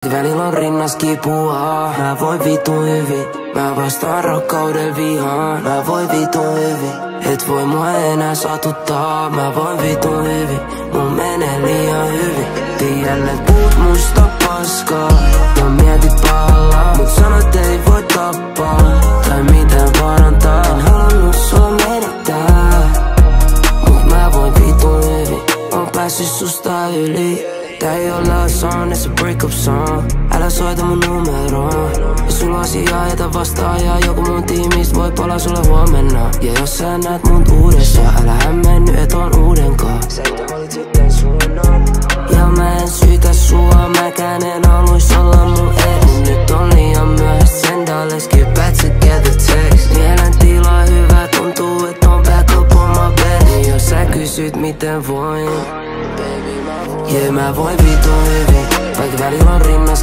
Välillä on rinnas kipua, mä voin vitun hyvin. Mä vastaan rakkauden vihaan, mä voin vitun hyvin. Et voi mua enää satuttaa, mä voin vitun hyvin. Mun menee liian hyvin. Tiedän et puhut musta paskaa, mä mietit pahalla. Mut sanat ei voi tappaa, tai mitään parantaa. En halunnut sua menettää, mut mä voin vitun hyvin. Oon päässyt susta yli. Tää ei oo love song, it's a breakup song. Älä soita mun numeroon. Jos sulla on asiaa, jätä vastaaja. Joku mun tiimistä voi palaa sulle huomenna. Ja jos sä näet mun uudessa, älä hämmenny, et on uudenkaan. Sä valitsit tän suunnan. Ja mä en syytä sua, mäkään en haluis olla mun ex. Nyt on liian myöhäistä, sendää let's get back together text. Mielentila hyvä, tuntuu et on back up on my bed. Jos sä kysyt miten voin, yeah, mä voin vitun hyvin, vaikka välillä on rinnas.